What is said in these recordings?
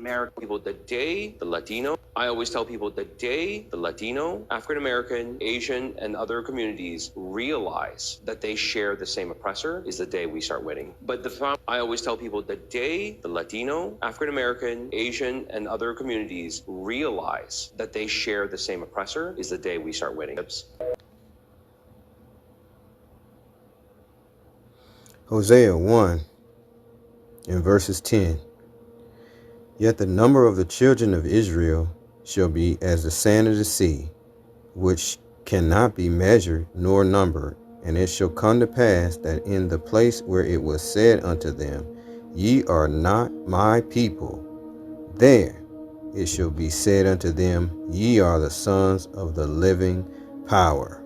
American people, the day the Latino, I always tell people the day the Latino, African American, Asian, and other communities realize that they share the same oppressor is the day we start winning. But I always tell people the day the Latino, African American, Asian, and other communities realize that they share the same oppressor is the day we start winning. Hosea 1 in verses 10. Yet the number of the children of Israel shall be as the sand of the sea, which cannot be measured nor numbered. And it shall come to pass that in the place where it was said unto them, Ye are not my people, there it shall be said unto them, Ye are the sons of the living power.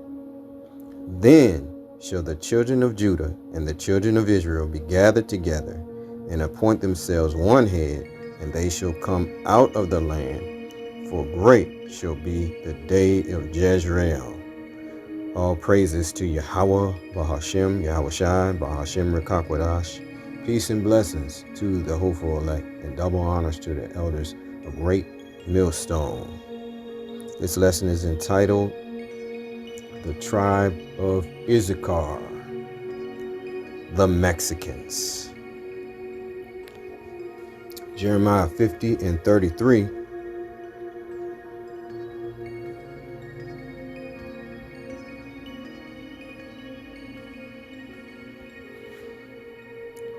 Then shall the children of Judah and the children of Israel be gathered together, and appoint themselves one head, and they shall come out of the land, for great shall be the day of Jezreel. All praises to Yahweh, Bahashem, Yahushai, Bahashem Rekakwadash. Peace and blessings to the hopeful elect, and double honors to the elders of Great Millstone. This lesson is entitled The Tribe of Issachar, the Mexicans. Jeremiah 50 and 33.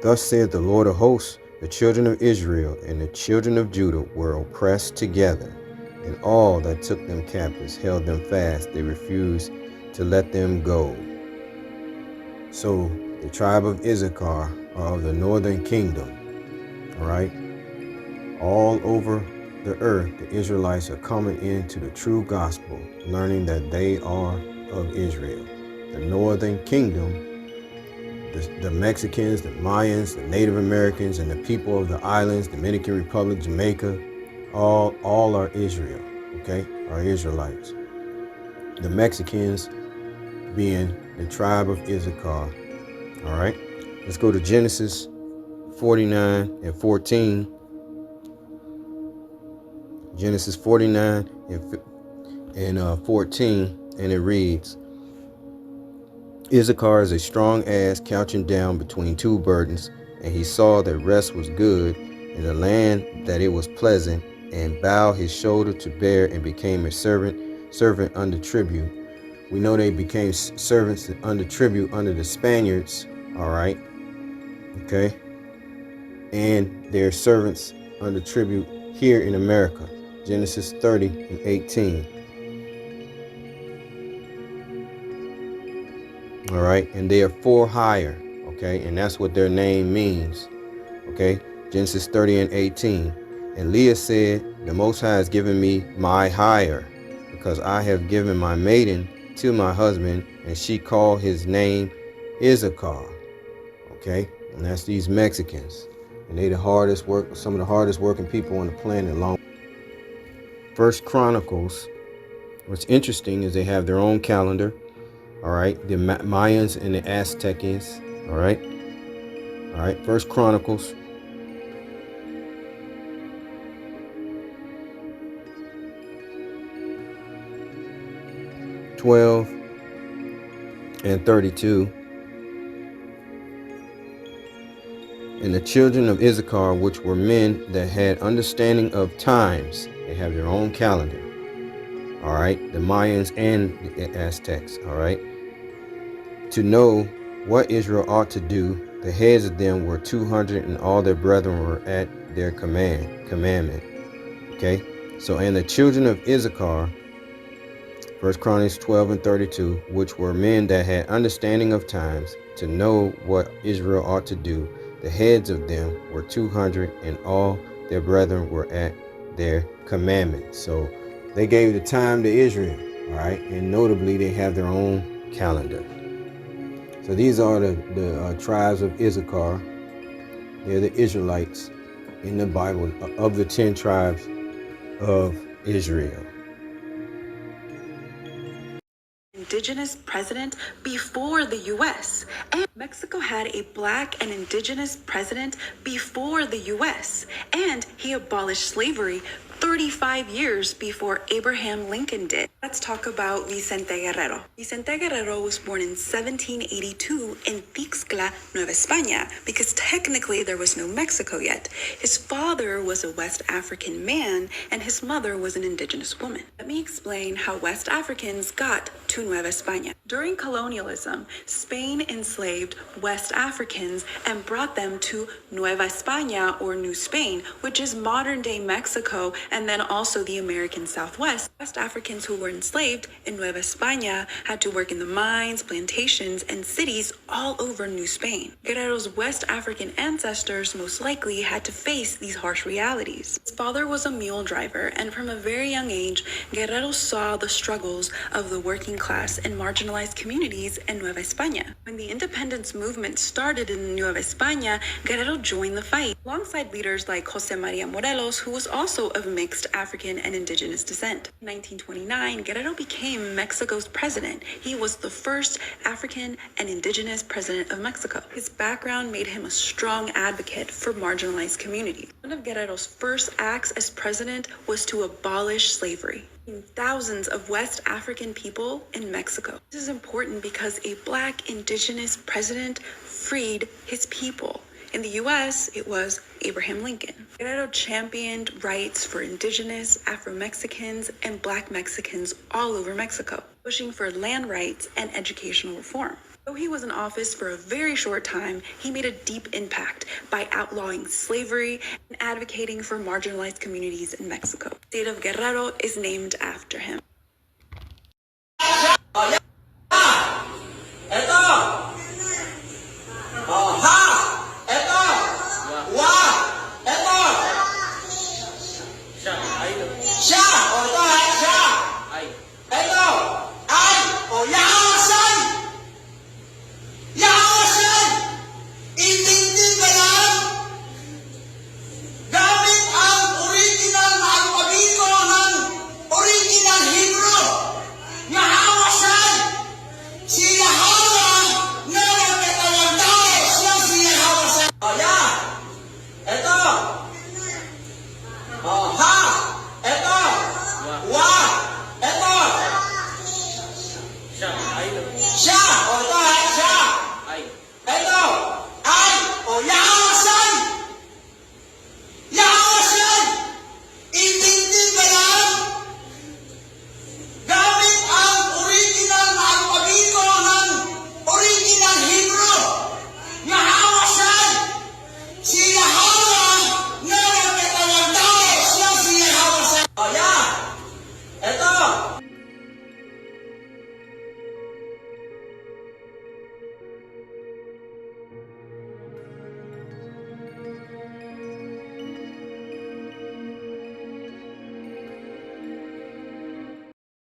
Thus saith the Lord of hosts, the children of Israel and the children of Judah were oppressed together, and all that took them captives held them fast. They refused to let them go. So the tribe of Issachar are of the northern kingdom. All right. All over the earth, the Israelites are coming into the true gospel, learning that they are of Israel. The northern kingdom, the Mexicans, the Mayans, the Native Americans, and the people of the islands, Dominican Republic, Jamaica, all are Israel, okay, are Israelites. The Mexicans being the tribe of Issachar. All right, let's go to Genesis 49 and 14. Genesis 49 and 14, and it reads, Issachar is a strong ass couching down between two burdens, and he saw that rest was good, in the land that it was pleasant, and bowed his shoulder to bear, and became a servant under tribute. We know they became servants under tribute under the Spaniards, all right, okay, and they're servants under tribute here in America. Genesis 30 and 18. All right, and they are for hire, okay, and that's what their name means, okay. Genesis 30 and 18. And Leah said, The Most High has given me my hire, because I have given my maiden to my husband, and she called his name Issachar, okay, and that's these Mexicans, and they some of the hardest working people on the planet. First Chronicles, what's interesting is they have their own calendar, all right, the Mayans and the Aztecs, all right, First Chronicles 12 and 32. And the children of Issachar, which were men that had understanding of times, they have their own calendar, all right, the Mayans and the Aztecs, all right, to know what Israel ought to do. The heads of them were 200, and all their brethren were at their commandment, okay. So, and the children of Issachar, First Chronicles 12 and 32, which were men that had understanding of times, to know what Israel ought to do. The heads of them were 200, and all their brethren were at their commandment. So they gave the time to Israel, all right, and notably they have their own calendar. So these are the tribes of Issachar. They're the Israelites in the Bible of the 10 tribes of Israel. indigenous president before the U.S. And Mexico had a black and indigenous president before the U.S. And he abolished slavery 35 years before Abraham Lincoln did. Let's talk about Vicente Guerrero. Vicente Guerrero was born in 1782 in Tixcla, Nueva España, because technically there was no Mexico yet. His father was a West African man and his mother was an indigenous woman. Let me explain how West Africans got to Nueva España. During colonialism, Spain enslaved West Africans and brought them to Nueva España, or New Spain, which is modern-day Mexico and then also the American Southwest. West Africans who were enslaved in Nueva España had to work in the mines, plantations, and cities all over New Spain. Guerrero's West African ancestors most likely had to face these harsh realities. His father was a mule driver, and from a very young age, Guerrero saw the struggles of the working class and marginalized communities in Nueva España. When the independence movement started in Nueva España, Guerrero joined the fight, alongside leaders like José María Morelos, who was also of mixed African and indigenous descent. In 1929, Guerrero became Mexico's president. He was the first African and indigenous president of Mexico. His background made him a strong advocate for marginalized communities. One of Guerrero's first acts as president was to abolish slavery. Thousands of West African people in Mexico. This is important because a black indigenous president freed his people. In the U.S., it was Abraham Lincoln. Guerrero championed rights for indigenous, Afro-Mexicans, and black Mexicans all over Mexico, pushing for land rights and educational reform. Though he was in office for a very short time, he made a deep impact by outlawing slavery and advocating for marginalized communities in Mexico. The state of Guerrero is named after him.